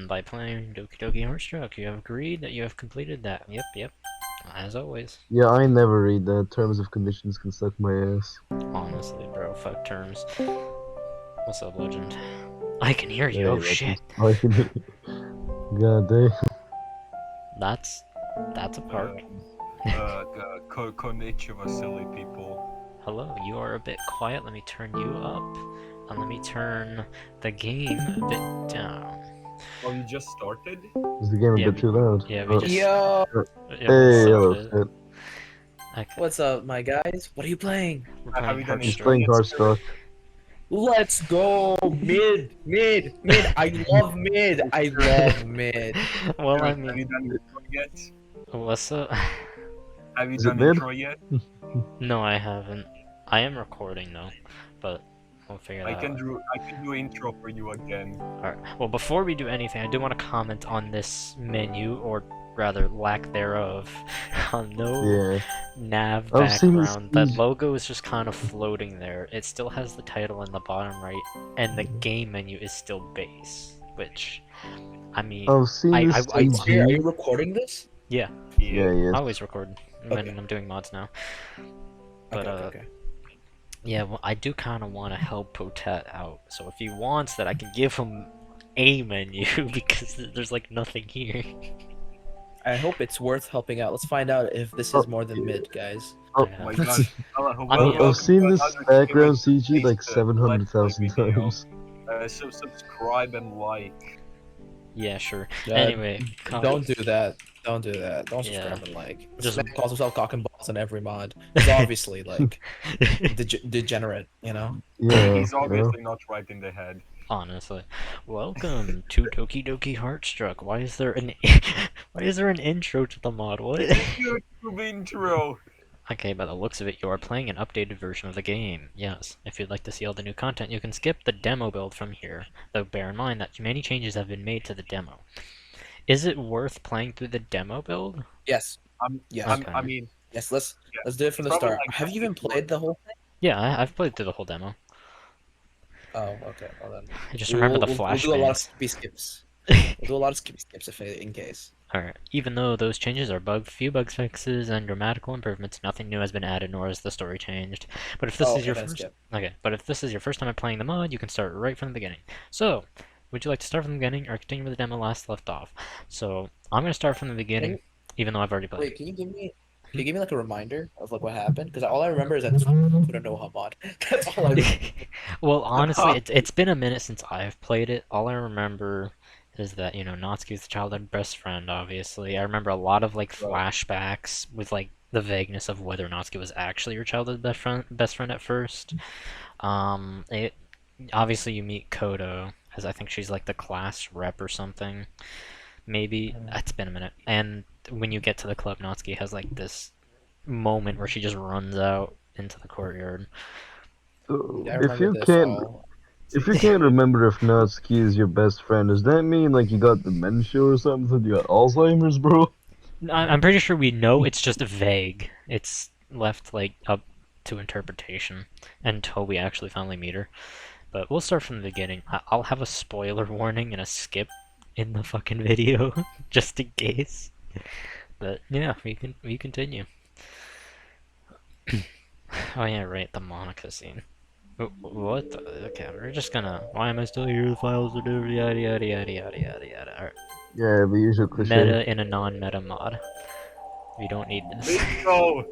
By playing Doki Doki Heartstruck, you have agreed that you have completed that. Yep, yep. As always. Yeah, I never read that. Terms of conditions can suck my ass. Honestly, bro, fuck terms. What's up, Legend? I can hear you. Hey, Oh that's shit. I can hear. God damn. That's a part. Konnichiwa, silly people. Hello, you are a bit quiet. Let me turn you up. And let me turn the game a bit down. Oh, you just started? Is the game a Yeah, bit too loud? Yeah, we just. Yo, Yeah, Hey, what's hello, up? Sid. Okay, what's up, my guys? What are you playing? we're Have playing you done He's intro Heartstruck. playing yet, Heartstruck. Let's go mid. I love mid. I love mid. Well, I Have you mean, done intro yet? what's up? Have you Is it done mid? intro yet? No, I haven't. I am recording though, but we'll figure I that can out. do intro for you again. Alright. Well, before we do anything, I do want to comment on this menu, or rather, lack thereof. No Yeah. nav I've seen this background. That easy. logo is just kind of floating there. It still has the title in the bottom right, and the game menu is still base. Which, I mean, I've seen I- this I- Wait, CG. Spear, are you recording this? yeah, Yeah, I yes. always record when Okay. I'm doing mods now. But Okay. yeah, well, I do kind of want to help Potat out. So if he wants that, I can give him a menu because there's like nothing here. I hope it's worth helping out. Let's find out if this is more than mid, guys. Oh, Yeah. Oh my god. I mean, I've seen this background CG like 700,000 times. So subscribe and like. Yeah, sure. Uh, Anyway, Don't do that. Don't do that. Don't Yeah. subscribe and like. Just- This man calls himself cock and balls on every mod. He's obviously like degenerate, you know. Yeah, He's you know? obviously not right in the head. Honestly, welcome to Doki Doki Heartstruck. Why is there an intro to the mod? What? YouTube intro. Okay, by the looks of it, you are playing an updated version of the game. Yes, if you'd like to see all the new content, you can skip the demo build from here. Though bear in mind that many changes have been made to the demo. Is it worth playing through the demo build? Yes. Yes. Okay. I mean, Yes. Let's do it from the Probably start. like Have you even played the whole thing? Yeah, I've played through the whole demo. Oh, okay. Well then. I just remember the We'll flashbangs. do a lot of skippy skips. We'll do a lot of skippy skips in case. Alright, even though those changes are few bug fixes and grammatical improvements, nothing new has been added, nor has the story changed. But if this is your then first, skip. but if this is your first time playing the mod, you can start right from the beginning. So, would you like to start from the beginning or continue with the demo left off? So, I'm gonna start from the beginning, even though I've already played. Wait, can you give me like a reminder of like what happened? Because all I remember is that this put a no hub mod. That's all I remember. Well, honestly, it's been a minute since I've played it. All I remember is that, Natsuki's the childhood best friend, obviously. I remember a lot of, like, flashbacks with, like, the vagueness of whether Natsuki was actually your childhood best friend at first. Obviously you meet Kodo, as I think she's, like, the class rep or something. Maybe. It's been a minute. And when you get to the club, Natsuki has, like, this moment where she just runs out into the courtyard. So, Yeah, I if remember you this can't all. if you can't remember if Natsuki is your best friend, does that mean like you got dementia or something? You got Alzheimer's, bro? I'm pretty sure we know it's just vague. It's left, like, up to interpretation until we actually finally meet her. But we'll start from the beginning. I'll have a spoiler warning and a skip in the fucking video, just in case. But yeah, we continue. Oh yeah, right, the Monica scene. What? Okay, we're just gonna. Why am I still here? The files are due. Yada yada yada yada yada yada. Alright. Yeah, the usual cliche. Meta in a non-meta mod. We don't need this. Bingo!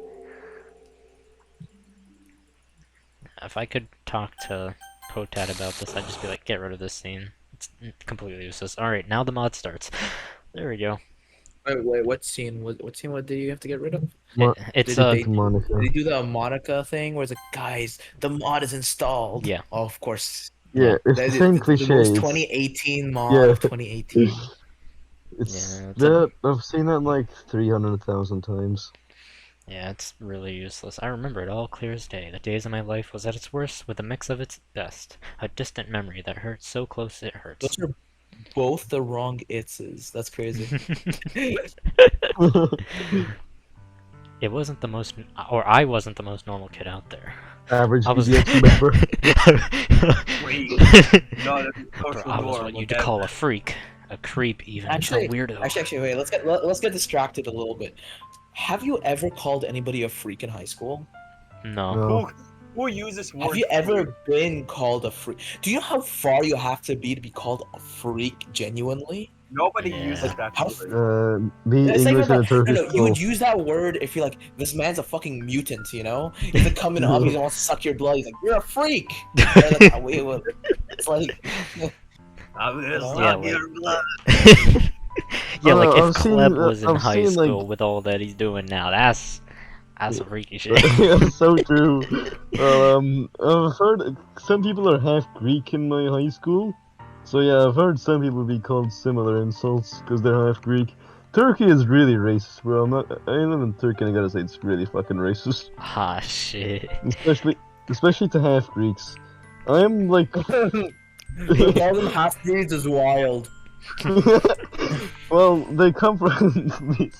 If I could talk to Potat about this, I'd just be like, get rid of this scene. It's completely useless. Alright, now the mod starts. There we go. Wait, what scene? What scene? What did you have to get rid of? It's Did Monica. they do the Monica thing where it's like, guys, the mod is installed? Yeah. Oh, of course. Yeah, it's That the is same the cliche. most It's, 2018 mod yeah. of 2018. it's Yeah, it's that I've seen that like 300,000 times. Yeah, it's really useless. I remember it all clear as day. The days of my life was at its worst with a mix of its best. A distant memory that hurts so close it hurts. Those are both the wrong itses. That's crazy. It wasn't the most, or I wasn't the most normal kid out there. Average I was. EDX member. Wait. No, that's Bro, I was what you'd call a freak. A creep, even. Actually, A weirdo. actually, wait. Let's get distracted a little bit. Have you ever called anybody a freak in high school? No. No. Who uses word Have you ever freak? been called a freak? Do you know how far you have to be called a freak genuinely? Nobody Yeah. uses that How word. Me It's like English and a no, Turkish no. You would school. use that word if you're like, this man's a fucking mutant, you know? He's like coming up, he wants to suck your blood. He's like, you're a freak. They're like, "Oh, wait, wait." It's like, I'm gonna know? Yeah, suck like- your blood. Yeah, like if I've seen- Kleb was in I've high seen, like- school with all that he's doing now, that's some freaky shit. Yeah, so true. I've heard some people are half Greek in my high school. So yeah, I've heard some people be called similar insults because they're half Greek. Turkey is really racist, bro. I live in Turkey and I gotta say it's really fucking racist. Ah, shit. Especially to half Greeks. I'm like calling them half breeds is wild. well, they come from me.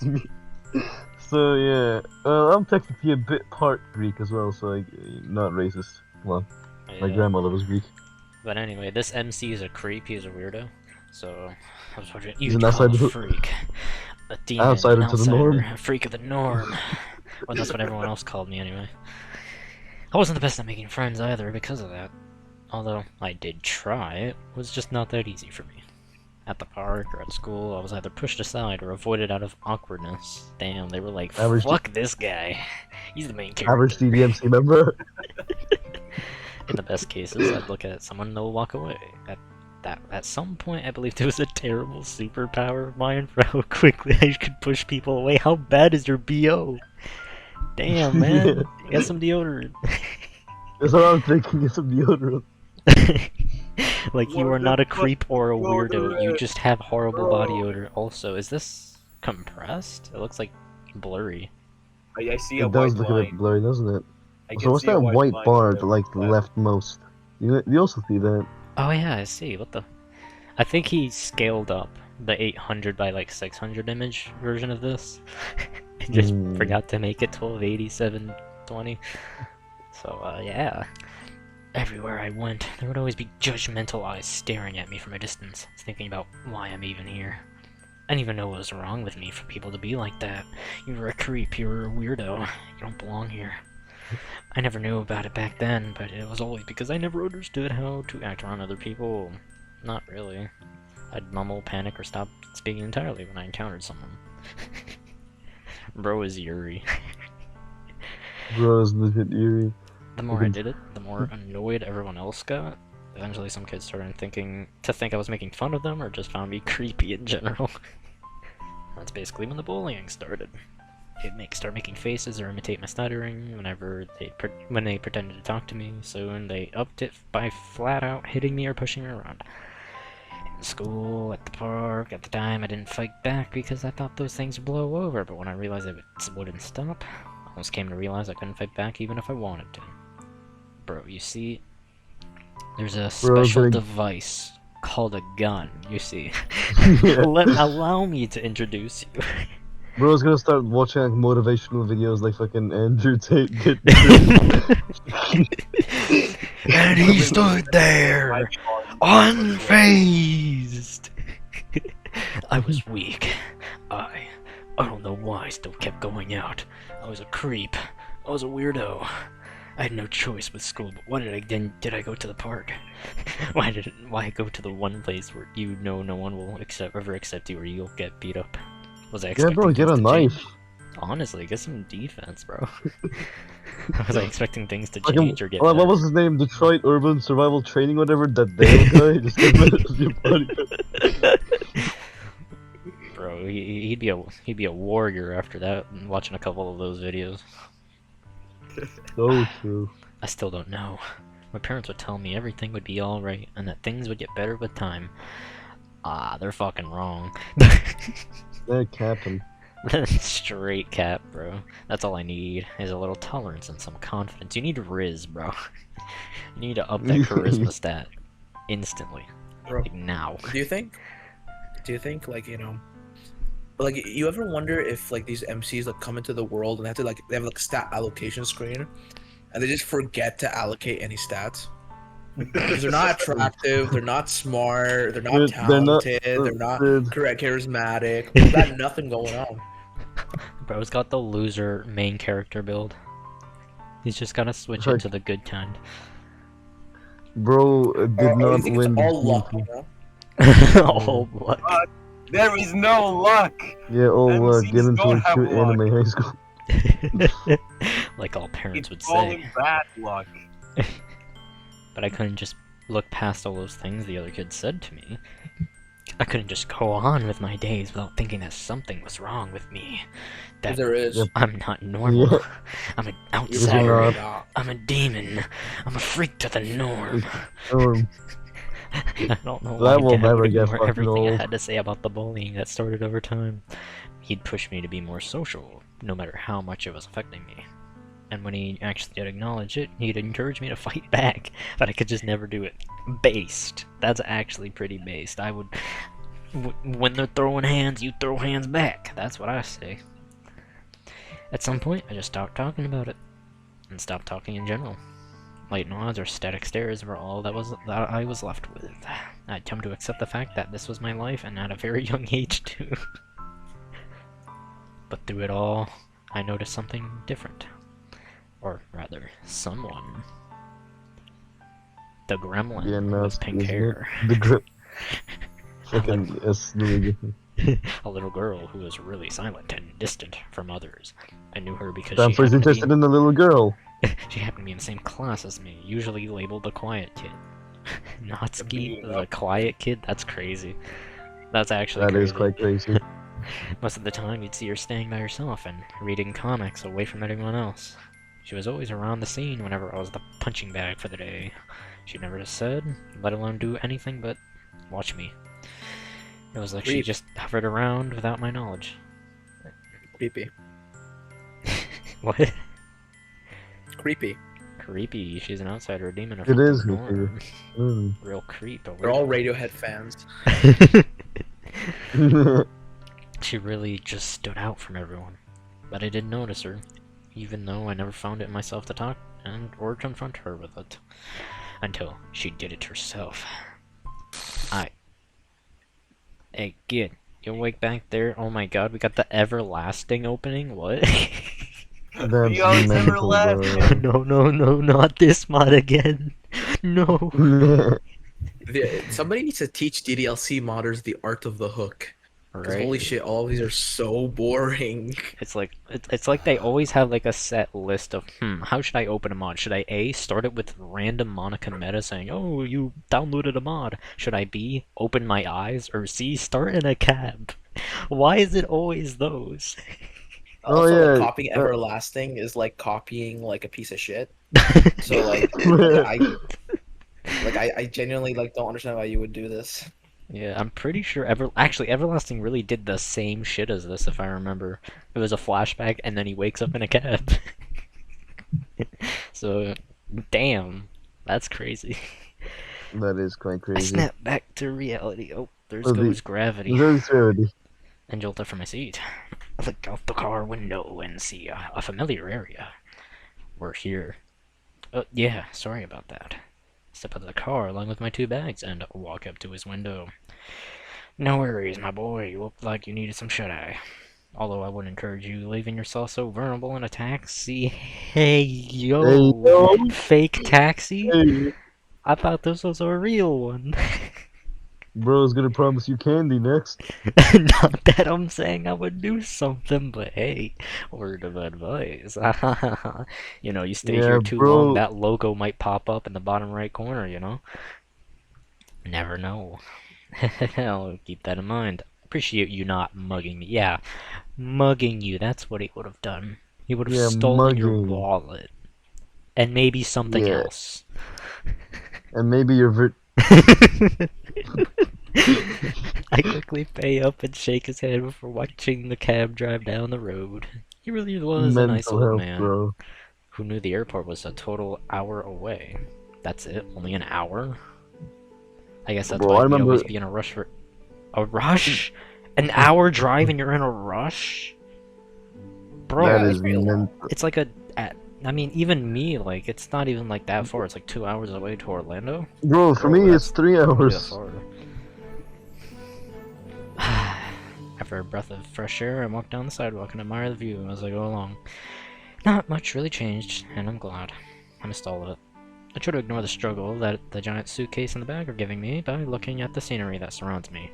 So yeah, I'm technically a bit part Greek as well, so like not racist. Well, my Yeah. grandmother was Greek. But anyway, this MC is a creep, he's a weirdo. So, I was wondering, He's you'd an call a outsider. freak. A demon, Outsider an to the norm. outsider, a freak of the norm. Well, that's what everyone else called me anyway. I wasn't the best at making friends either because of that. Although, I did try, it was just not that easy for me. At the park or at school, I was either pushed aside or avoided out of awkwardness. Damn, they were like, Average- fuck this guy. He's the main character. Average DDMC member. In the best cases, I'd look at someone and they'll walk away. At some point, I believe there was a terrible superpower of mine for how quickly I could push people away. How bad is your BO? Damn, man. Get some deodorant. That's what I'm thinking. Get some deodorant. Like, you are not a creep or a weirdo. You just have horrible body odor. Also, is this compressed? It looks like blurry. I see a It does white look a bit line. blurry, doesn't it? I So can what's see a that white line bar there. to like the leftmost? You also see that? Oh yeah, I see. What the? I think he scaled up the 800 by like 600 image version of this. And just forgot to make it 1280 720. So yeah. Everywhere I went, there would always be judgmental eyes staring at me from a distance, thinking about why I'm even here. I didn't even know what was wrong with me for people to be like that. You were a creep, you were a weirdo, you don't belong here. I never knew about it back then, but it was always because I never understood how to act around other people. Not really. I'd mumble, panic, or stop speaking entirely when I encountered someone. Bro is Yuri. Bro, is legit eerie. The more I did it, the more annoyed everyone else got. Eventually some kids started think I was making fun of them or just found me creepy in general. That's basically when the bullying started. They'd start making faces or imitate my stuttering when they pretended to talk to me. Soon they upped it by flat out hitting me or pushing me around. In school, at the park, at the time I didn't fight back because I thought those things would blow over, but when I realized it wouldn't stop, I almost came to realize I couldn't fight back even if I wanted to. Bro, you see, there's a special device called a gun, you see. Allow me to introduce you. Bro's gonna start watching like motivational videos like fucking Andrew Tate. And he stood there, unfazed. I was weak. I don't know why I still kept going out. I was a creep. I was a weirdo. I had no choice with school, but why did I go to the park? Why go to the one place where you know no one will ever accept you or you'll get beat up? Was I Yeah, expecting bro, get things a to knife. change? Honestly, get some defense, bro. Was I expecting things to Fucking- change or get what better? was his name? Detroit Urban Survival Training, whatever. That Dale guy. Just get rid of your body. Bro, he'd be a warrior after that. Watching a couple of those videos. So true. I still don't know. My parents would tell me everything would be alright and that things would get better with time. Ah, they're fucking wrong. That Captain. Straight cap, bro. That's all I need, is a little tolerance and some confidence. You need Riz, bro. You need to up that charisma stat. Instantly. Bro. Like, now. Do you think, like, you know, like, you ever wonder if, like, these MCs, like, come into the world and they have, like, stat allocation screen, and they just forget to allocate any stats? Because they're not attractive, they're not smart, they're not They're not. talented, they're not Dude, charismatic. They've got nothing going on. Bro's got the loser main character build. He's just gotta switch Heck. into the good kind. bro did Or not you think win. it's all the luck, team. you know? Oh, what? There is no luck. Yeah, MCs get into don't a have cute luck. anime high school. Like all parents It's would all say. in bad luck. But I couldn't just look past all those things the other kids said to me. I couldn't just go on with my days without thinking that something was wrong with me. That There is. Yep. I'm not normal. Yeah. I'm an You're outsider. not. not. I'm a demon. I'm a freak to the norm. Um, I don't know That why will Dad never would get ignore fucking everything I old. had to say about the bullying that started over time. He'd push me to be more social, no matter how much it was affecting me. And when he actually did acknowledge it, he'd encourage me to fight back, but I could just never do it. Based. That's actually pretty based. I would... when they're throwing hands, you throw hands back. That's what I say. At some point, I just stopped talking about it. And stopped talking in general. Light nods or static stares were all that I was left with. I'd come to accept the fact that this was my life, and at a very young age too. But through it all, I noticed something different. Or rather, someone. The gremlin Yeah, no, with pink isn't it? hair. The grip. Fucking yes, really good. A little girl who was really silent and distant from others. I knew her because Stanford's she happened to interested in the little girl. she happened to be in the same class as me, usually labeled the quiet kid. Natsuki, the quiet kid? That's crazy. That's actually That crazy. is quite crazy. Most of the time, you'd see her staying by herself and reading comics away from anyone else. She was always around the scene whenever I was the punching bag for the day. She never just said, let alone do anything but watch me. It was like she Creep. just hovered around without my knowledge. Creepy. What? Creepy. Creepy. She's an outsider, a demon. It is creepy. creepy. Mm. Real creep. They're all Radiohead fans. She really just stood out from everyone. But I did notice her, even though I never found it in myself to talk and or confront her with it. Until she did it herself. Hey, kid, you awake back there? Oh my god, we got the everlasting opening? What? That's Yo, it's mental, everlasting. No, not this mod again. No. bro. Somebody needs to teach DDLC modders the art of the hook. Because holy shit, all of these are so boring. It's like they always have like a set list of how should I open a mod? Should I A, start it with random Monica meta saying, oh, you downloaded a mod? Should I B, open my eyes? Or C, start in a cab? Why is it always those? Oh, Also, yeah, like, copying everlasting is like copying like a piece of shit. So like, I genuinely like don't understand why you would do this. Yeah, I'm pretty sure actually Everlasting really did the same shit as this if I remember. It was a flashback and then he wakes up in a cab. So, damn, that's crazy. That is quite I crazy. snap back to reality. Oh, there's Oh, goes gravity. There's gravity. And jolt up from my seat. I look out the car window and see a familiar area. We're here. Yeah, sorry about that. Step out of the car along with my 2 bags and walk up to his window. No worries, my boy. You look like you needed some shut-eye. Although I wouldn't encourage you leaving yourself so vulnerable in a taxi. Hey, yo! Hey, yo. Fake taxi? Hey, I thought this was a real one. bro's gonna promise you candy next. Not that I'm saying I would do something, but hey, word of advice. You know, you stay Yeah, here too bro. long, that logo might pop up in the bottom right corner, you know? Never know. I'll keep that in mind. Appreciate you not mugging me. Yeah, mugging you, that's what he would have done. He would have Yeah, stolen your mugging. wallet. And maybe something Yeah. else. And maybe you're I quickly pay up and shake his hand before watching the cab drive down the road. He really was a nice mental old health, man bro. who knew the airport was a total hour away. That's it? Only an hour? I guess that's Bro, I why we remember- always be in a rush for... A rush? An hour drive and you're in a rush? Bro, That that's is pretty long. mental. it's like a... I mean, even me, like, it's not even like that far. It's like 2 hours away to Orlando. Bro, for Oh, me that's it's 3 not really that hours. far. After a breath of fresh air, I walked down the sidewalk and admired the view as I go along. Not much really changed, and I'm glad. I missed all of it. I try to ignore the struggle that the giant suitcase and the bag are giving me by looking at the scenery that surrounds me.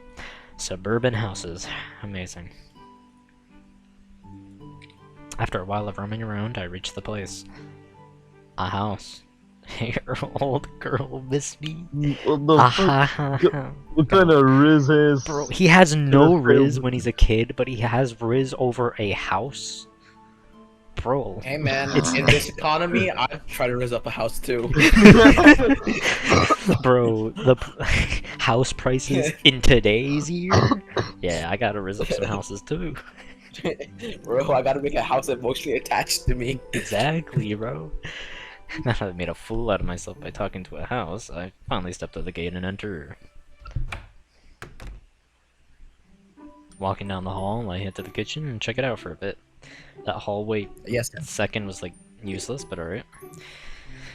Suburban houses. Amazing. After a while of roaming around, I reached the place. A house. Your old girl missed me. What the fuck? Ah, What kind of riz is? Bro, he has no Just riz failed. when he's a kid, but he has riz over a house? Bro. Hey man, in this economy, I'd try to raise up a house too. Bro, the house prices in today's year? Yeah, I gotta riz up some houses too. Bro, I gotta make a house emotionally attached to me. Exactly, bro. Now that I made a fool out of myself by talking to a house, I finally stepped out the gate and entered. Walking down the hall, I head to the kitchen and check it out for a bit. That hallway Yes, second was like useless, but alright.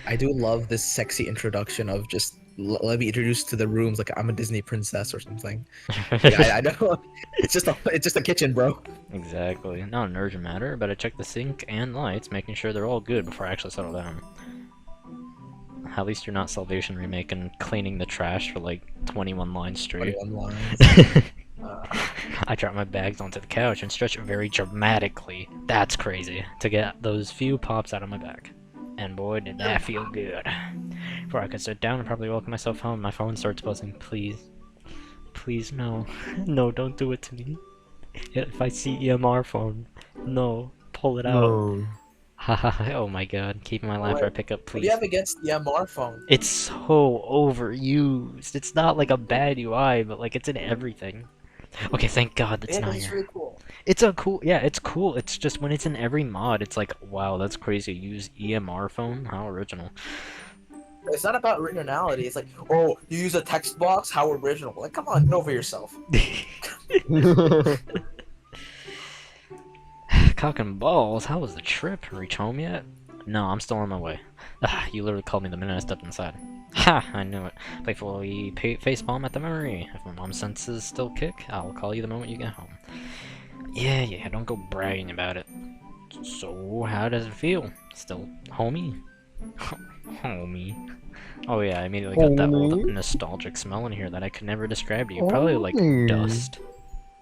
I do love this sexy introduction of just let me introduce to the rooms like I'm a Disney princess or something. Yeah, I know. It's just a kitchen, bro. Exactly. Not an urgent matter, but I checked the sink and lights, making sure they're all good before I actually settle down. At least you're not Salvation Remake and cleaning the trash for like 21 lines straight. 21 lines. I dropped my bags onto the couch and stretched very dramatically. That's crazy. To get those few pops out of my back. And boy, did that feel good. Before I could sit down and probably welcome myself home, my phone starts buzzing. Please. Please, no. No, don't do it to me. If I see EMR phone, no. Pull it out. No. Haha, oh my god. Keeping my laugh for a pickup, What do please. you have against the MR phone? It's so overused. It's not like a bad UI, but like it's in everything. Okay, thank God that's Yeah, not it's here. really cool. It's a cool, yeah, it's cool. It's just when it's in every mod, it's like, wow, that's crazy. Use EMR phone? How original. It's not about originality. It's like, oh, you use a text box? How original? Like, come on, get over yourself. Cock and balls, how was the trip? Reach home yet? No, I'm still on my way. You literally called me the minute I stepped inside. Ha! I knew it. Playfully facepalm at the memory. If my mom's senses still kick, I'll call you the moment you get home. Yeah, don't go bragging about it. So, how does it feel? Still homey? Homey. Oh yeah, I immediately got that old Homey? nostalgic smell in here that I could never describe to you. Probably like Homey. dust.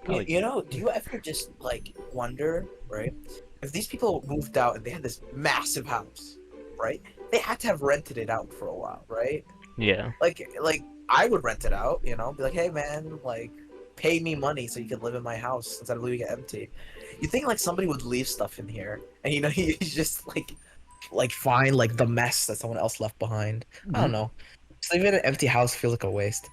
Probably You know, do you ever just, like, wonder, right? If these people moved out and they had this massive house, right? They had to have rented it out for a while, right? yeah. Like I would rent it out, you know, be like, hey man, like pay me money so you can live in my house instead of leaving it empty. You think like somebody would leave stuff in here, and you know, you just like find like the mess that someone else left behind. I don't know. Just leaving an empty house feels like a waste.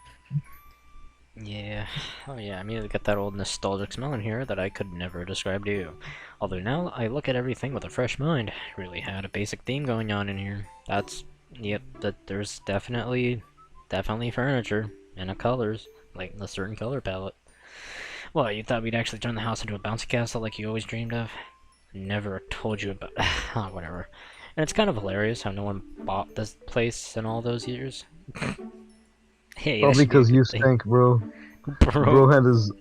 Yeah. Oh yeah, I immediately got that old nostalgic smell in here that I could never describe to you. Although now I look at everything with a fresh mind. Really had a basic theme going on in here. Yep, there's definitely furniture and colors, like a certain color palette. Well, you thought we'd actually turn the house into a bouncy castle like you always dreamed of? Never told you about. Whatever. And it's kind of hilarious how no one bought this place in all those years. Hey, All that should be a because you good thing. stank, bro. Bro. Bro had his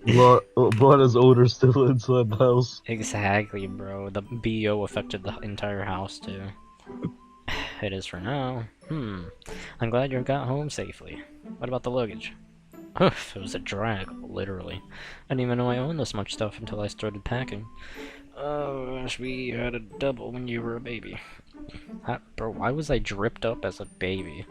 brought his odor still inside the house. Exactly, bro. The BO affected the entire house, too. It is for now. I'm glad you got home safely. What about the luggage? Oof, it was a drag, literally. I didn't even know I owned this much stuff until I started packing. Oh, gosh, we had a double when you were a baby. Bro, why was I dripped up as a baby?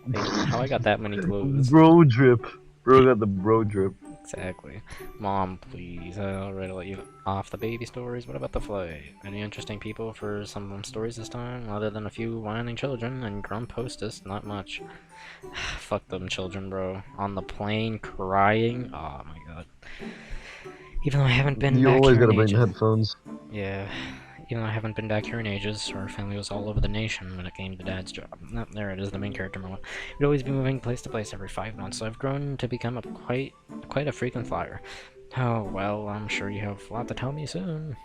Like, how I got that many clothes? Bro drip. Bro got the bro drip. Exactly. Mom, please, I already let you off the baby stories. What about the flight? Any interesting people for some stories this time? Other than a few whining children and grump hostess, not much. Fuck them children, bro. On the plane, crying. Oh my god. Even though I haven't been You back always here in gotta bring the ages. headphones. Yeah. Even though I haven't been back here in ages, our family was all over the nation when it came to Dad's job. Oh, there it is, the main character moment. We'd always be moving place to place every 5 months, so I've grown to become quite a frequent flyer. Oh, well, I'm sure you have a lot to tell me soon.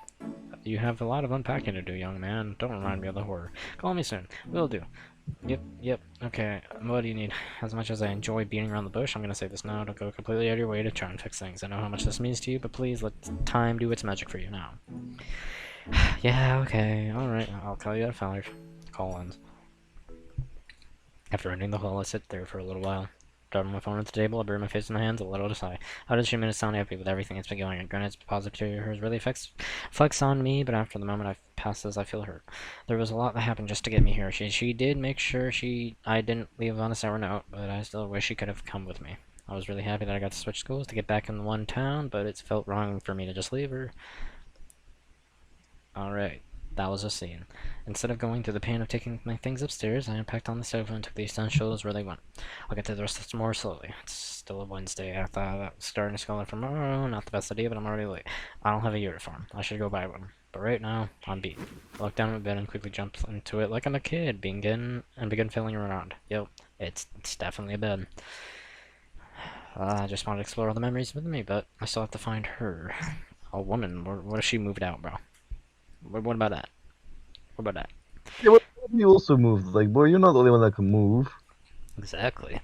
You have a lot of unpacking to do, young man. Don't remind me of the horror. Call me soon. Will do. Yep. Okay, what do you need? As much as I enjoy beating around the bush, I'm gonna say this now. Don't go completely out of your way to try and fix things. I know how much this means to you, but please let time do its magic for you now. Yeah, okay, alright. I'll call you at 5. Call ends. After ending the call, I sit there for a little while. Dropping my phone at the table, I bury my face in my hands, a little to sigh. How did she manage to sound happy with everything that's been going on? Granted, it's positivity of hers really flex on me, but after the moment I've passed this, I feel hurt. There was a lot that happened just to get me here. She did make sure I didn't leave on a sour note, but I still wish she could have come with me. I was really happy that I got to switch schools to get back in one town, but it felt wrong for me to just leave her. Alright, that was a scene. Instead of going through the pain of taking my things upstairs, I unpacked on the sofa and took the essentials where they went. I'll get to the rest more slowly. It's still a Wednesday. I thought that starting school tomorrow, not the best idea, but I'm already late. I don't have a uniform. I should go buy one. But right now, I'm beat. I looked down at my bed and quickly jumped into it like I'm a kid, begin feeling around. Yep, it's definitely a bed. I just wanted to explore all the memories with me, but I still have to find her. A woman. What if she moved out, bro? What about that? What about that? Yeah, what if you also moved? Like, boy, you're not the only one that can move. Exactly.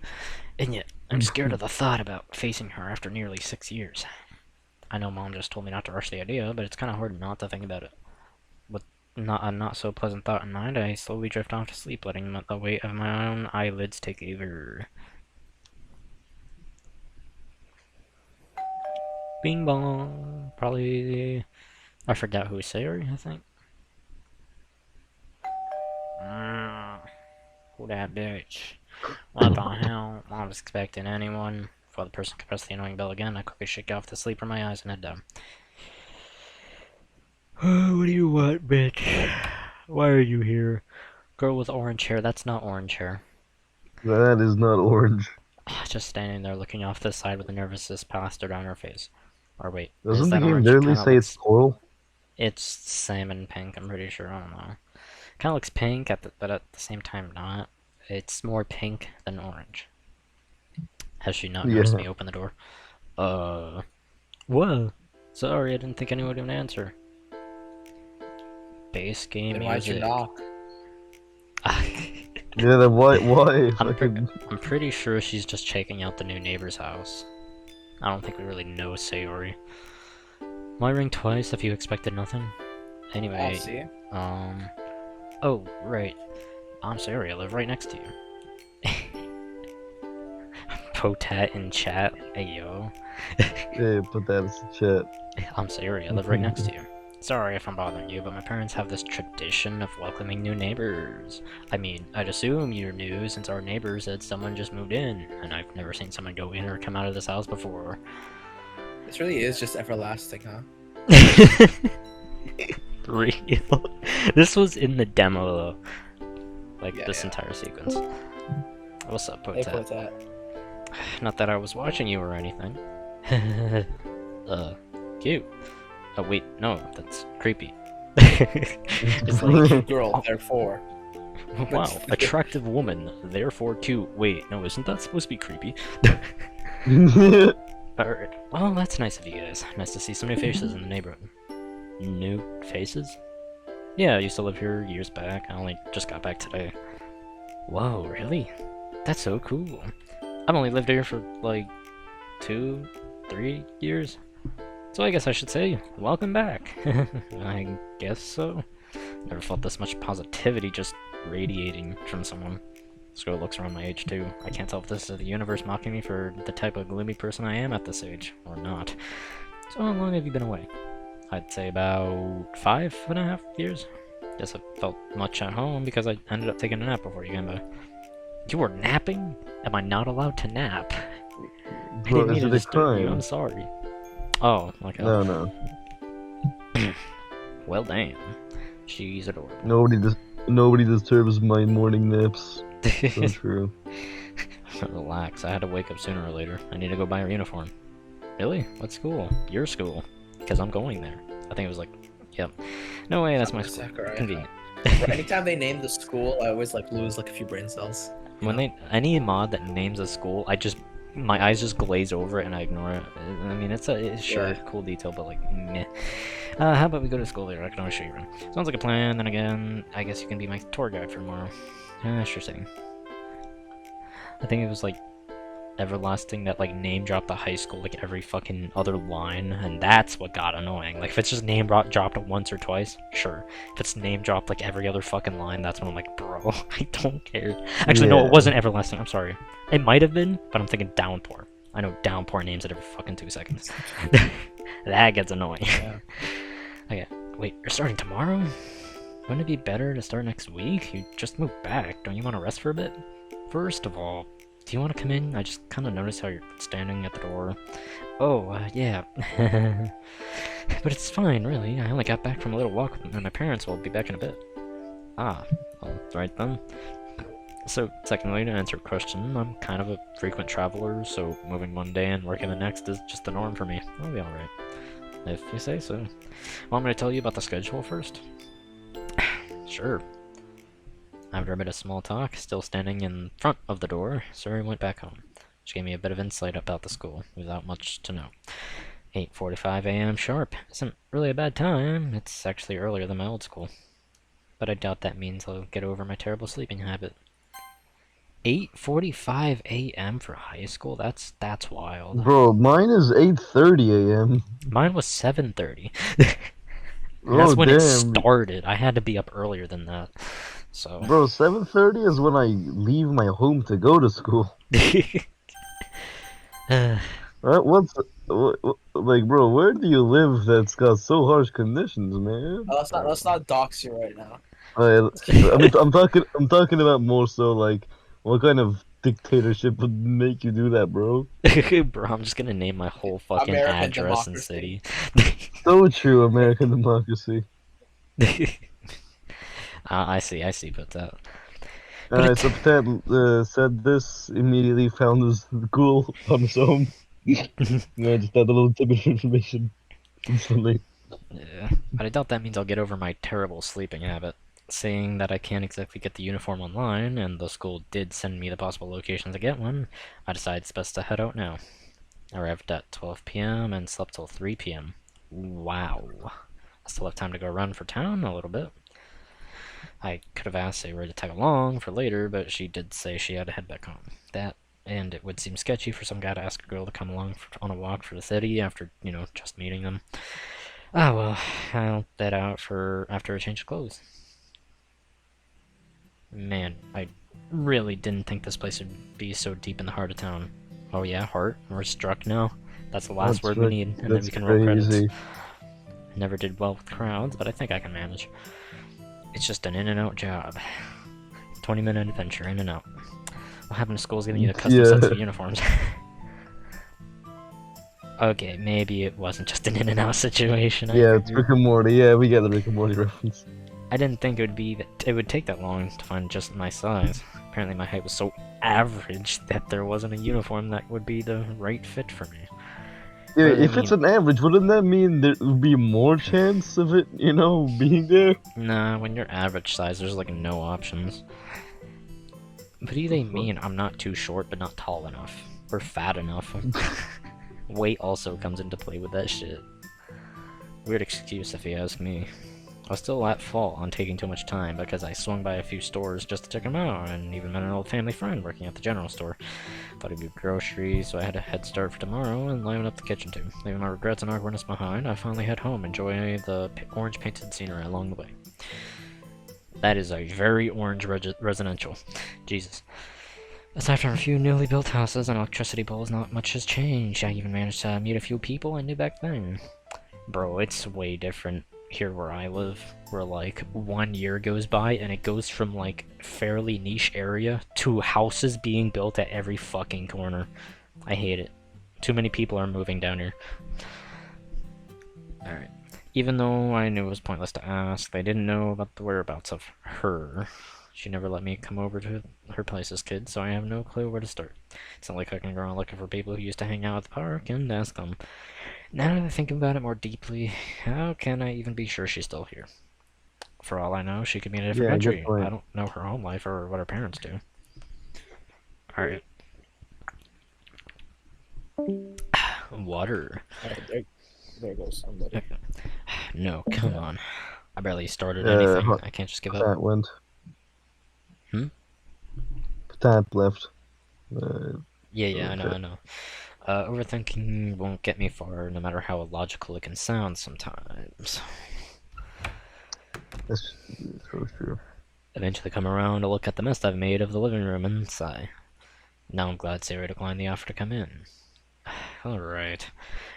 And yet, I'm scared of the thought about facing her after nearly 6 years. I know Mom just told me not to rush the idea, but it's kind of hard not to think about it. With a not so pleasant thought in mind, I slowly drift off to sleep, letting the weight of my own eyelids take over. Bing bong. Probably... I forgot who was Sayori, I think. Who that bitch? What the hell? I was expecting anyone. Before the person could press the annoying bell again, I quickly shake off the sleep from my eyes and head down. What do you want, bitch? Why are you here? Girl with orange hair, that's not orange hair. That is not orange. Just standing there looking off to the side with a nervousness plastered on her face. Or wait, Doesn't is the that game orange? literally Kinda say it's coral? It's salmon pink, I'm pretty sure, I don't know. Kinda looks pink, but at the same time not. It's more pink than orange. Has she not noticed me open the door? What? Sorry, I didn't think anyone would answer. Base game Then music. why'd you knock? Yeah, then why? I'm pretty sure she's just checking out the new neighbor's house. I don't think we really know Sayori. Why ring twice if you expected nothing? Anyway, See? oh, right. I'm Sayori, I live right next to you. Potat in chat, hey yo. Yeah, put that as a chat. I'm Sayori, I live right next to you. Sorry if I'm bothering you, but my parents have this tradition of welcoming new neighbors. I mean, I'd assume you're new since our neighbor said someone just moved in, and I've never seen someone go in or come out of this house before. This really is just everlasting, huh? Real. This was in the demo though. Like Yeah, this yeah. entire sequence. What's up, Hey, Potat? Potat. Not that I was watching you or anything. Cute. Oh wait, no, that's creepy. It's like, Girl, therefore. wow, attractive woman, therefore cute. Wait, no, isn't that supposed to be creepy? Alright, well, that's nice of you guys. Nice to see some new faces in the neighborhood. New faces? Yeah, I used to live here years back. I only just got back today. Whoa, really? That's so cool. I've only lived here for like 2-3 years. So I guess I should say, welcome back. I guess so. Never felt this much positivity just radiating from someone. This girl looks around my age too. I can't tell if this is the universe mocking me for the type of gloomy person I am at this age, or not. So how long have you been away? I'd say about 5.5 years. Guess I felt much at home because I ended up taking a nap before you came by. You were napping? Am I not allowed to nap? I didn't mean to disturb you, I'm sorry. Oh, okay. No. Well, damn. She's adorable. Nobody disturbs my morning naps. So true. Relax, I had to wake up sooner or later. I need to go buy her uniform. Really? What school? Your school? Because I'm going there. I think it was like, yep. No way, that's my school. Sakurai. Convenient. Anytime they name the school, I always like lose like a few brain cells. When any mod that names a school, I just my eyes just glaze over it and I ignore it. I mean, it's sure Yeah. cool detail, but like meh. How about we go to school later? I can always show you around. Sounds like a plan. Then again, I guess you can be my tour guide for tomorrow. Sure thing. I think it was like everlasting that like name dropped the high school like every fucking other line, and that's what got annoying. Like if it's just name dropped once or twice, sure. If it's name dropped like every other fucking line, that's when I'm like, bro, I don't care. Actually, no, Yeah. it wasn't everlasting. I'm sorry. It might have been, but I'm thinking downpour. I know downpour names it every fucking 2 seconds. That gets annoying. Yeah. Okay, wait, you're starting tomorrow? Wouldn't it be better to start next week? You just moved back. Don't you want to rest for a bit? First of all, do you want to come in? I just kind of noticed how you're standing at the door. Oh, yeah. But it's fine, really. I only got back from a little walk and my parents will be back in a bit. Ah, alright then. So, secondly, to answer your question, I'm kind of a frequent traveler, so moving one day and working the next is just the norm for me. I'll be alright. If you say so. Want me to tell you about the schedule first? Sure. After a bit of small talk, still standing in front of the door, Suri went back home. She gave me a bit of insight about the school, without much to know. 8:45 a.m. sharp. Isn't really a bad time. It's actually earlier than my old school. But I doubt that means I'll get over my terrible sleeping habit. 8:45 a.m. for high school? That's wild. Bro, mine is 8:30 a.m. Mine was 7:30. Oh, That's when it damn. started. I had to be up earlier than that. So. Bro, 7:30 is when I leave my home to go to school. Like, bro, where do you live that's got so harsh conditions, man? Let's not dox you right now. I mean, I'm talking about more so like, what kind of dictatorship would make you do that, bro? Bro, I'm just gonna name my whole fucking American address and democracy. city. So true, American democracy. I see, but But Alright, so Patan said this, immediately found his ghoul on his own. Yeah, just had a little tidbit of information instantly. yeah, but I doubt that means I'll get over my terrible sleeping habit. Seeing that I can't exactly get the uniform online, and the school did send me the possible locations to get one, I decided it's best to head out now. I arrived at 12 p.m. and slept till 3 p.m. Wow. I still have time to go run for town a little bit. I could have asked Sayori to tag along for later, but she did say she had to head back home. That, and it would seem sketchy for some guy to ask a girl to come along on a walk for the city after, just meeting them. Ah, well, I'll head out after a change of clothes. Man, I really didn't think this place would be so deep in the heart of town. Oh yeah, heart? We're struck now? That's the last word we need, and then we can roll credits. Never did well with crowds, but I think I can manage. It's just an in-and-out job. 20-minute adventure, in and out. What happened to school's giving you the custom sets of uniforms? Okay, maybe it wasn't just an in-and-out situation. Yeah, it's Rick and Morty. Yeah, we get the Rick and Morty reference. I didn't think it would take that long to find just my size. Apparently my height was so average that there wasn't a uniform that would be the right fit for me. Yeah, if it's an average, wouldn't that mean there would be more chance of it, being there? Nah, when you're average size, there's like no options. What do they mean I'm not too short but not tall enough? Or fat enough? Weight also comes into play with that shit. Weird excuse if you ask me. I was still at fault on taking too much time because I swung by a few stores just to check them out, and even met an old family friend working at the general store. Thought he'd do groceries, so I had a head start for tomorrow and liven up the kitchen too. Leaving my regrets and awkwardness behind, I finally head home, enjoying the orange painted scenery along the way. That is a very orange residential. Jesus. Aside from a few newly built houses and electricity poles, not much has changed. I even managed to meet a few people I knew back then. Bro, it's way different here where I live, where like 1 year goes by and it goes from like fairly niche area to houses being built at every fucking corner. I hate it. Too many people are moving down here. Alright. Even though I knew it was pointless to ask, they didn't know about the whereabouts of her. She never let me come over to her place as kid, so I have no clue where to start. It's not like I can go around looking for people who used to hang out at the park and ask them. Now that I think about it more deeply, how can I even be sure she's still here? For all I know, she could be in a different country. I don't know her home life or what her parents do. Alright. Water. There goes somebody. No, come on. I barely started Uh, anything. hot, I can't just give up. that went. Hmm? That left. Yeah, I know, Okay. I know. Overthinking won't get me far, no matter how illogical it can sound sometimes. That's so true. Eventually come around to look at the mess I've made of the living room and sigh. Now I'm glad Sarah declined the offer to come in. Alright.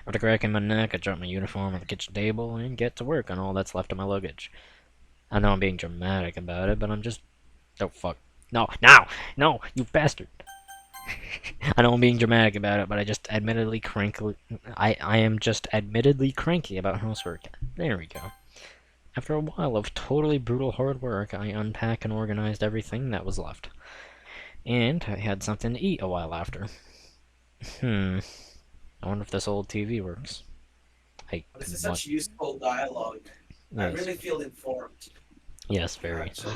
After cracking my neck, I drop my uniform on the kitchen table and get to work on all that's left of my luggage. I know I'm being dramatic about it, but I'm just... Oh, fuck. No, no! No, you bastard! I know I'm being dramatic about it, but I am just admittedly cranky about housework. There we go. After a while of totally brutal hard work, I unpacked and organized everything that was left. And I had something to eat a while after. I wonder if this old TV works. Hey, This is what? such useful dialogue. I Yes. really feel informed. Yes, very. Actually.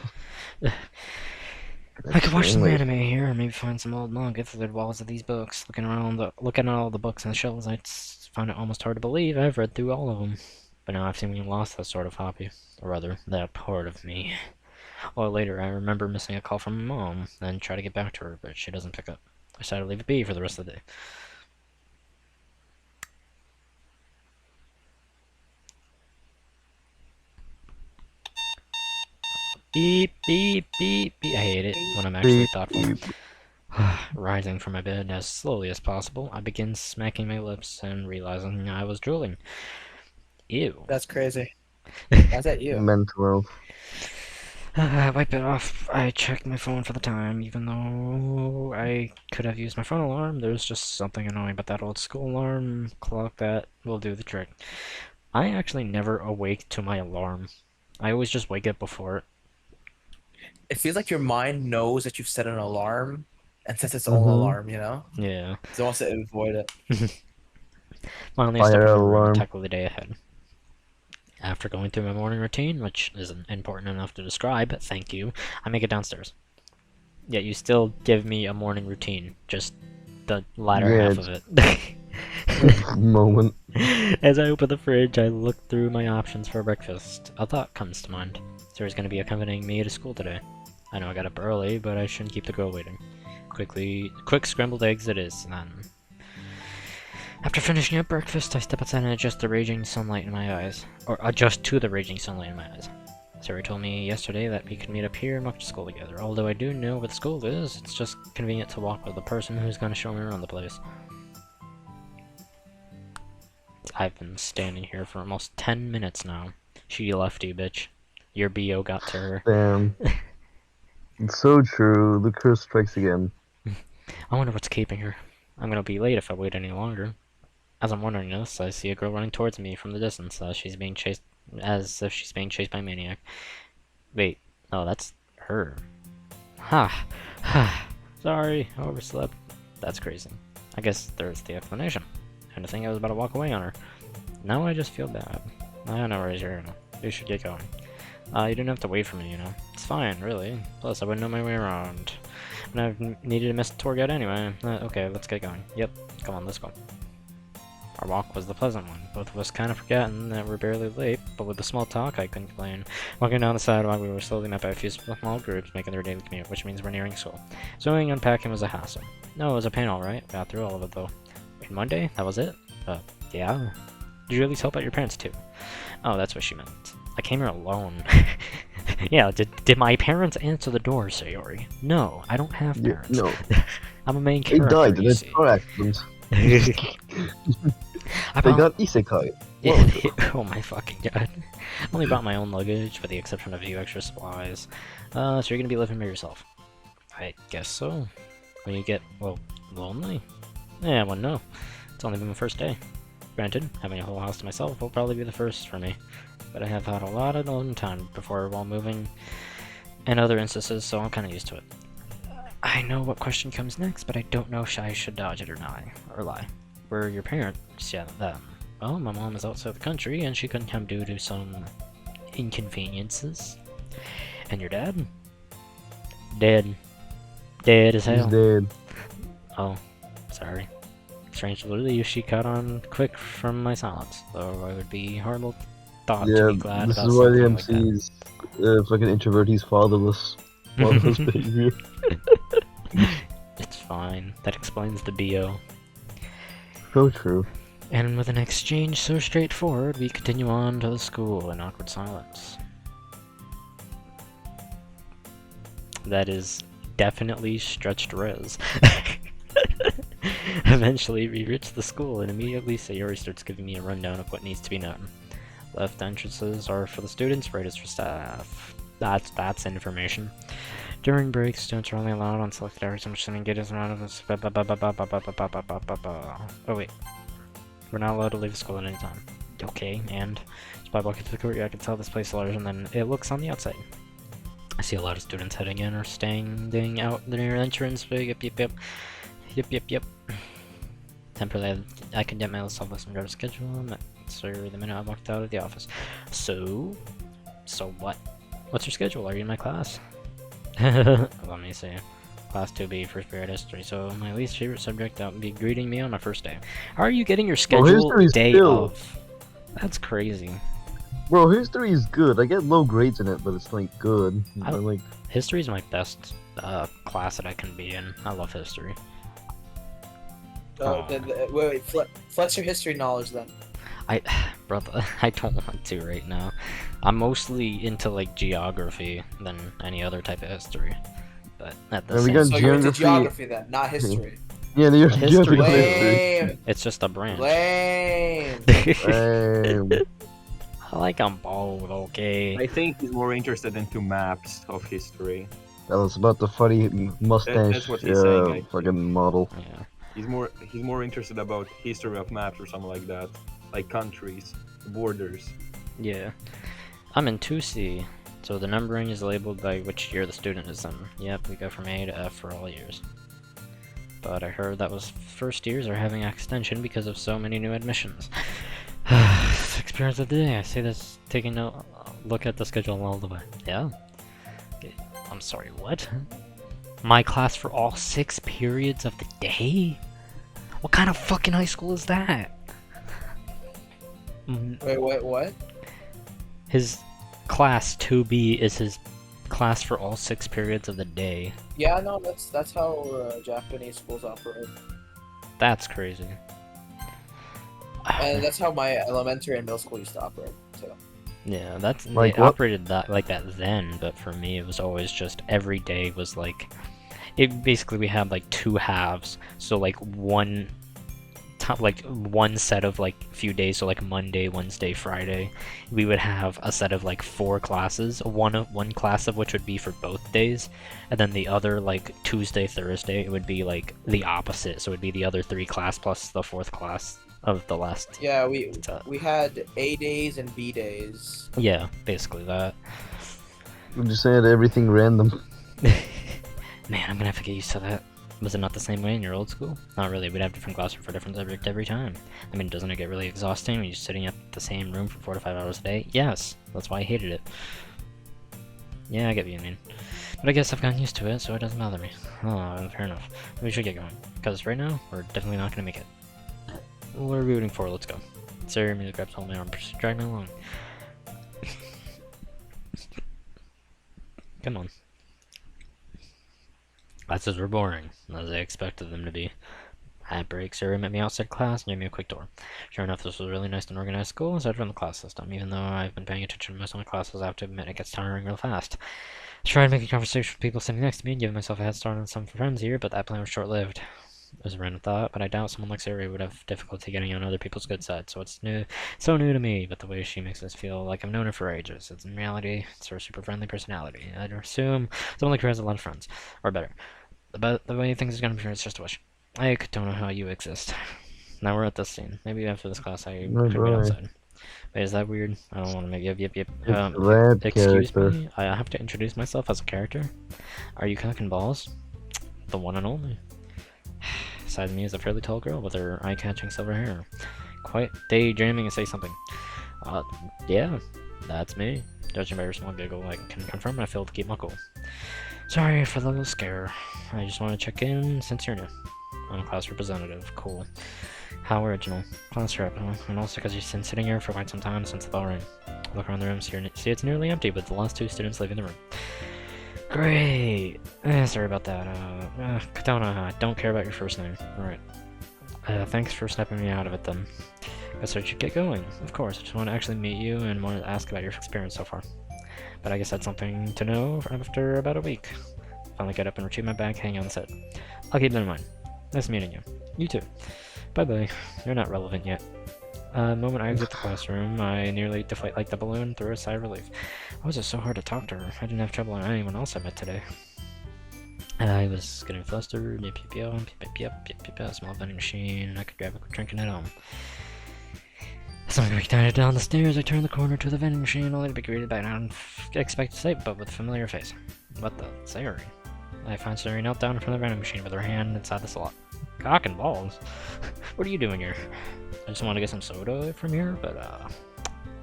I could watch some Extremely. anime here, and maybe find some old manga through the walls of these books. Looking at all the books on the shelves, I find it almost hard to believe I've read through all of them. But now I've seemingly lost that sort of hobby, or rather, that part of me. Or later, I remember missing a call from my mom, then try to get back to her, but she doesn't pick up. I decided to leave it be for the rest of the day. Beep, beep, beep, beep. I hate it when I'm actually thoughtful. Rising from my bed as slowly as possible, I begin smacking my lips and realizing I was drooling. Ew. That's crazy. That's at you. Mental health. I wipe it off. I checked my phone for the time, even though I could have used my phone alarm. There's just something annoying about that old school alarm clock that will do the trick. I actually never awake to my alarm. I always just wake up before it. It feels like your mind knows that you've set an alarm and sets its own Mm-hmm. alarm, you know? Yeah. So it wants to avoid it. Finally, I step Fire in my room and alarm. tackle the day ahead. After going through my morning routine, which isn't important enough to describe, thank you, I make it downstairs. Yet you still give me a morning routine, just the latter Yeah, half of it. Moment. As I open the fridge, I look through my options for breakfast. A thought comes to mind. Sarah's gonna be accompanying me to school today. I know I got up early, but I shouldn't keep the girl waiting. Quick scrambled eggs it is, then. After finishing up breakfast, I step outside and adjust the raging sunlight in my eyes. Or adjust to the raging sunlight in my eyes. Sarah told me yesterday that we could meet up here and walk to school together. Although I do know where the school is, it's just convenient to walk with the person who's gonna show me around the place. I've been standing here for almost 10 minutes now. She left you, bitch. Your BO got to her. Damn. It's so true. The curse strikes again. I wonder what's keeping her. I'm gonna be late if I wait any longer. As I'm wondering this, I see a girl running towards me from the distance as if she's being chased by a maniac. Wait, no, that's her. Ha! Ha! Sorry, I overslept. That's crazy. I guess there's the explanation. And I think I was about to walk away on her. Now I just feel bad. I know where you're going. You should get going. You didn't have to wait for me, you know. It's fine, really. Plus, I wouldn't know my way around. And I've needed to miss the tour guide anyway. Okay, let's get going. Yep, come on, let's go. Our walk was the pleasant one. Both of us kind of forgotten that we're barely late, but with the small talk, I couldn't complain. Walking down the sidewalk, we were slowly met by a few small groups making their daily commute, which means we're nearing school. Sewing and unpacking was a hassle. No, it was a pain, alright. Got through all of it, though. Wait, Monday? That was it? Yeah. Did you at least help out your parents, too? Oh, that's what she meant. I came here alone. Yeah, did my parents answer the door, Sayori? No, I don't have Yeah, parents. no. I'm a main They character, died in you a see. car accident. I They found- got isekai. Yeah, oh my fucking god. I only brought my own luggage, with the exception of a few extra supplies. So you're gonna be living by yourself? I guess so. When you get, well, lonely? Yeah, I wouldn't know. It's only been my first day. Granted, having a whole house to myself will probably be the first for me. But I have had a lot of alone time before while moving, and other instances, so I'm kinda used to it. I know what question comes next, but I don't know if I should dodge it or not, or lie. Were your parents? Yeah, them. Well, my mom is outside the country, and she couldn't come due to some inconveniences. And your dad? Dead. Dead as He's hell. dead. Oh, sorry. strange to believe she caught on quick from my silence, though I would be horrible thought to Yeah, be glad this about is why the something like MC is fucking introvert. He's fatherless. Fatherless that. behavior. It's fine. That explains the BO. So true. And with an exchange so straightforward, we continue on to the school in awkward silence. That is definitely stretched res. Eventually, we reach the school, and immediately Sayori starts giving me a rundown of what needs to be known. Left entrances are for the students, right is for staff. That's information. During breaks, students are only allowed on selected areas. I'm just gonna get as amount of this. Oh wait, we're not allowed to leave the school at any time. Okay, and just by walking through the courtyard, I can tell this place is large, and then it looks on the outside. I see a lot of students heading in or standing out near entrance. Yep. Temporarily, I can get myself with some guard schedule. So the minute I walked out of the office. So what? What's your schedule? Are you in my class? Let me see. Class 2B, first period history. So my least favorite subject that would be greeting me on my first day. How are you getting your schedule history's day still- of? That's crazy. Bro, history is good. I get low grades in it, but it's like good. I- I like. History is my best class that I can be in. I love history. Oh. Then, wait, flex your history knowledge then. Brother, I don't want to right now. I'm mostly into like geography than any other type of history. But at the Yeah, we same got So you're into Geography- geography then, not history. Yeah, you're History. Lame. it's just a branch. Lame. I like them both, okay. I think he's more interested into maps of history. That was about the funny mustache That's what he's saying, I think. fucking model. Yeah. He's more interested about history of maps or something like that, like countries, borders. Yeah. I'm in 2C, so the numbering is labeled by which year the student is in. Yep, we go from A to F for all years. But I heard that was first years are having extension because of so many new admissions. Experience of the day. I say this taking a look at the schedule all the way. Yeah? Okay. I'm sorry, what? My class for all 6 periods of the day? What kind of fucking high school is that? Wait, what? His class 2B is his class for all 6 periods of the day. Yeah, no, that's how Japanese schools operate, That's crazy. and that's how my elementary and middle school used to operate too. Yeah, that's Like it what? operated that like that then, but for me it was always just every day was like it basically we had like 2 halves, so like one set of like few days, so like Monday, Wednesday, Friday, we would have a set of like 4 classes, one class of which would be for both days, and then the other like Tuesday, Thursday, it would be like the opposite, so it would be the other 3 class plus the 4th class of the last. Yeah, we So- had A days and B days. Yeah, basically that. I'm just saying everything random. Man, I'm gonna have to get used to that. Was it not the same way in your old school? Not really, we'd have different classes for different subject every time. I mean, doesn't it get really exhausting when you're sitting at the same room for 4 to 5 hours a day? Yes, that's why I hated it. Yeah, I get what you mean. But I guess I've gotten used to it, so it doesn't bother me. Oh, fair enough. We should get going, because right now, we're definitely not gonna make it. What are we rooting for? Let's go. Sarah music grabs hold my arm, drag me along. Come on. Classes were boring, as I expected them to be. At break, Sarah met me outside class and gave me a quick tour. Sure enough, this was a really nice and organized school, aside from the class system. Even though I've been paying attention to most of my classes, I have to admit it gets tiring real fast. I tried making conversation with people sitting next to me and giving myself a head start on some friends here, but that plan was short-lived. It was a random thought, but I doubt someone like Sarah would have difficulty getting on other people's good side, so it's so new to me, but the way she makes us feel like I've known her for ages. It's in reality, it's her super friendly personality. I'd assume someone like her has a lot of friends, or better. But the way things are gonna be, it's just a wish. I don't know how you exist. Now we're at this scene. Maybe after this class I could be outside. Wait, is that weird? I don't want to make yep. It's a red Excuse character. me? I have to introduce myself as a character? Are you cocking balls? The one and only. Beside me is a fairly tall girl with her eye-catching silver hair. Quite daydreaming and say something. Yeah, that's me. Judging by her small giggle, I can confirm I failed to keep my cool. Sorry for the little scare. I just want to check in since you're new. I'm class representative. Cool. How original. Class rep, huh? And also because you've been sitting here for quite some time since the bell rang. Look around the room, see it's nearly empty with the last 2 students leaving the room. Great! Sorry about that. Katona, I don't care about your first name. Alright. Thanks for snapping me out of it then. Guess I should get going. Of course, I just want to actually meet you and want to ask about your experience so far. But I guess that's something to know after about a week. Finally get up and retrieve my bag hanging on the set. I'll keep that in mind. Nice meeting you. You too. Bye-bye. You're not relevant yet. The moment I exit the classroom, I nearly deflate like the balloon through a sigh of relief. Why was it so hard to talk to her? I didn't have trouble with anyone else I met today. I was getting flustered. Small vending machine. I could grab a quick drink and head home. Something ignited down the stairs. I turned the corner to the vending machine, only to be greeted by an unexpected sight, but with a familiar face. What the? Sayori. I find Sayori knelt down in front of the vending machine with her hand inside the slot. Cock and balls? What are you doing here? I just want to get some soda from here, but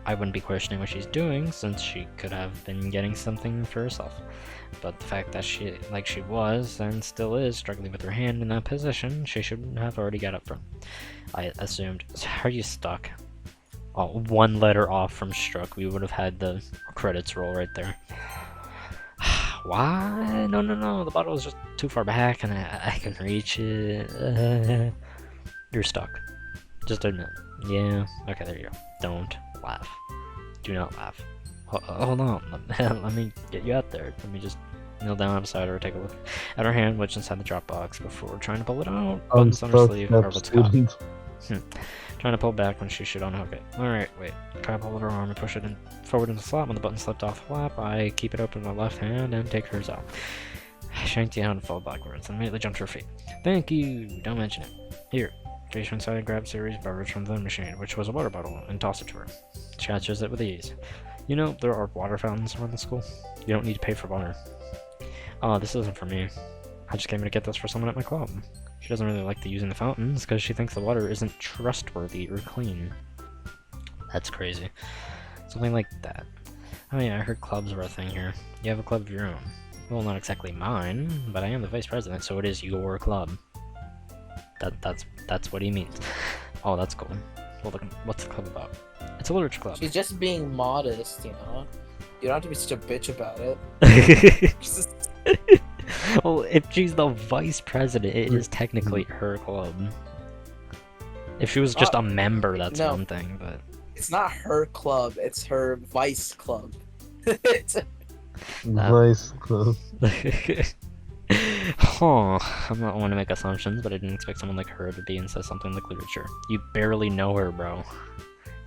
I wouldn't be questioning what she's doing, since she could have been getting something for herself. But the fact that she was, and still is, struggling with her hand in that position, she should have already got up from. I assumed. Are you stuck? Oh, 1 letter off from struck, we would have had the credits roll right there. Why? No, the bottle is just too far back and I can reach it. You're stuck. Just admit. Yeah, okay, there you go. Don't laugh. Do not laugh. Hold on, let me get you out there. Let me just kneel down beside her, take a look at her hand, which is inside the drop box, before trying to pull it out. Buttons on her sleeve are what's caught. Trying to pull back when she should unhook it. Alright, wait. Try to pull her arm and push it forward in the slot. When the button slipped off the flap, I keep it open with my left hand and take hers out. I shanked down and fell backwards and immediately jumped to her feet. Thank you! Don't mention it. Here. Reach inside and grab Sayori's beverage from the machine, which was a water bottle, and toss it to her. She catches it with ease. You know, there are water fountains around the school. You don't need to pay for water. Oh, this isn't for me. I just came here to get this for someone at my club. She doesn't really like using the fountains because she thinks the water isn't trustworthy or clean. That's crazy. Something like that. Oh yeah, I heard clubs were a thing here. You have a club of your own. Well, not exactly mine, but I am the vice president, so it is your club. That's what he means. Oh, that's cool. Well, what's the club about? It's a literature club. She's just being modest, you know? You don't have to be such a bitch about it. Well, if she's the vice president, it is technically her club. If she was just a member, that's one thing, but... It's not her club, it's her vice club. Vice club. Huh. I'm not one to make assumptions, but I didn't expect someone like her to be and say something like literature. You barely know her, bro.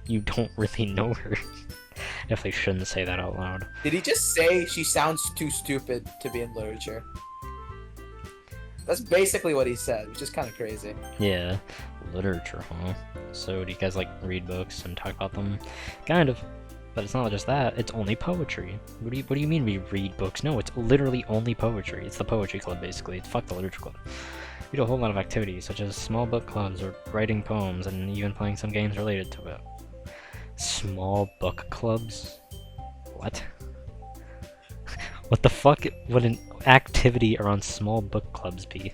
You don't really know her. Definitely shouldn't say that out loud. Did he just say she sounds too stupid to be in literature? That's basically what he said, which is kind of crazy. Yeah. Literature, huh? So do you guys like read books and talk about them? Kind of. But it's not just that, it's only poetry. What do you mean we read books? No, it's literally only poetry. It's the poetry club, basically. Fuck the literature club. We do a whole lot of activities, such as small book clubs, or writing poems, and even playing some games related to it. Small book clubs? What? What the fuck would an activity around small book clubs be?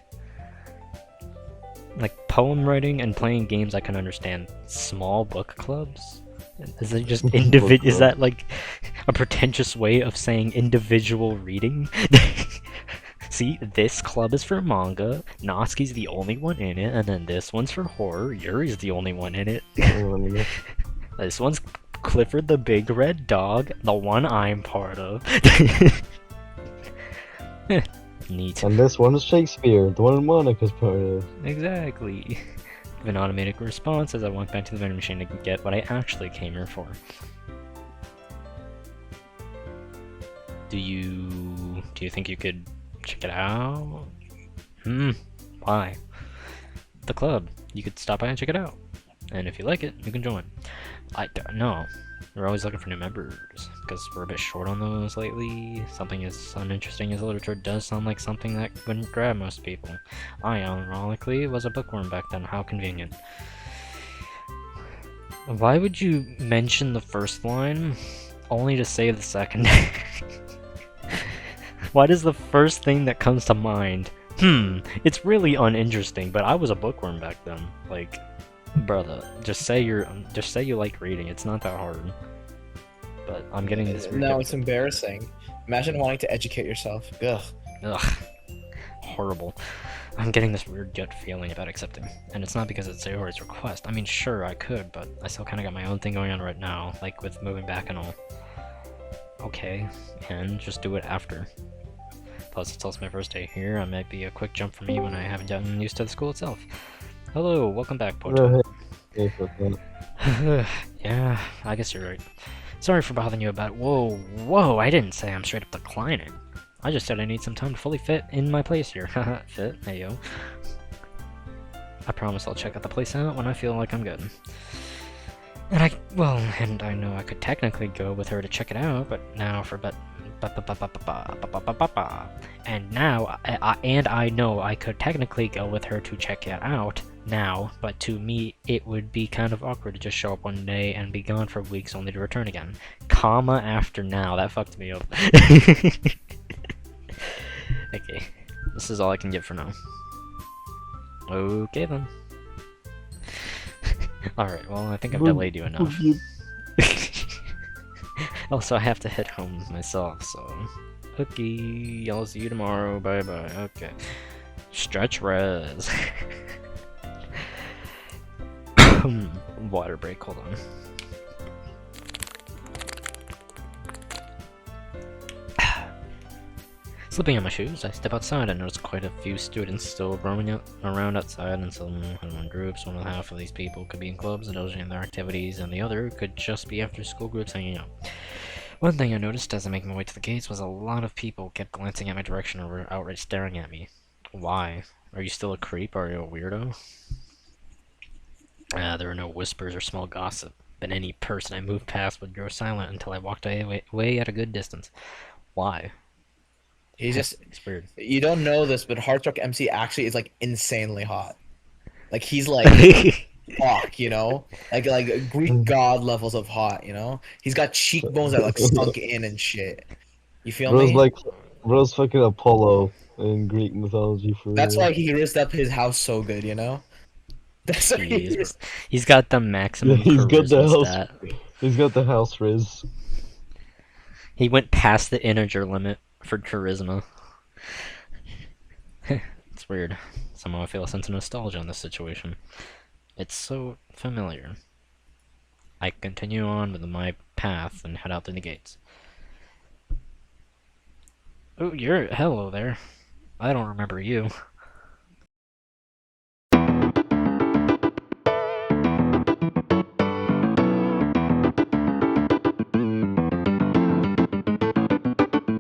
Like, poem writing and playing games I can understand. Small book clubs? Is it just is that like a pretentious way of saying individual reading? See, this club is for manga, Natsuki's the only one in it, and then this one's for horror, Yuri's the only one in it. This one's Clifford the Big Red Dog, the one I'm part of. Neat. And this one is Shakespeare, the one Monica's part of. Exactly. An automatic response as I walk back to the vending machine to get what I actually came here for. Do you think you could check it out? Why? The club. You could stop by and check it out. And if you like it, you can join. I don't know. We're always looking for new members, because we're a bit short on those lately. Something as uninteresting as literature does sound like something that wouldn't grab most people. I, ironically, was a bookworm back then. How convenient. Why would you mention the first line, only to say the second? Why does the first thing that comes to mind It's really uninteresting, but I was a bookworm back then. Like, brother, just say you like reading. It's not that hard. But I'm getting this weird No, guilt. it's embarrassing. Imagine wanting to educate yourself. Ugh. Ugh, horrible. I'm getting this weird gut feeling about accepting, and it's not because it's Sayori's request. I mean, sure, I could, but I still kind of got my own thing going on right now, like with moving back and all. Okay, and just do it after. Plus, it's also my first day here. I might be a quick jump for me when I haven't gotten used to the school itself. Hello, welcome back, Poto. Hey, fuck that. Yeah, I guess you're right. Sorry for bothering you about. Whoa! I didn't say I'm straight up declining. I just said I need some time to fully fit in my place here. Haha, fit? Hey yo. I promise I'll check out the place out when I feel like I'm good. And I know I could technically go with her to check it out, but now for and now I know I could technically go with her to check it out now, but to me it would be kind of awkward to just show up one day and be gone for weeks only to return again. Comma after now, that fucked me up. Okay, this is all I can get for now. Okay then. Alright, well, I think I've delayed you enough. Also, I have to head home myself, so... Okay, I'll see you tomorrow, bye-bye, okay. Stretch res. Water break, hold on. Slipping on my shoes, I step outside and notice quite a few students still roaming around outside in some in groups. One half of these people could be in clubs indulging in their activities, and the other could just be after school groups hanging out. One thing I noticed as I make my way to the gates was a lot of people kept glancing at my direction or were outright staring at me. Why? Are you still a creep? Are you a weirdo? There were no whispers or small gossip, but any person I moved past would grow silent until I walked away at a good distance. Why? He's just. It's weird. You don't know this, but Heartthrob MC actually is like insanely hot. Like he's like fuck, you know, like Greek god levels of hot. You know, he's got cheekbones that like sunk in and shit. You feel me? Bro's fucking Apollo in Greek mythology for That's real. why he risked up his house so good. You know. That's why he Jeez, risked. he's got the maximum He's got the charisma house. stat. He's got the house riz. He went past the integer limit for charisma. It's weird. Somehow I feel a sense of nostalgia in this situation. It's so familiar. I continue on with my path and head out through the gates. Oh, hello there. I don't remember you.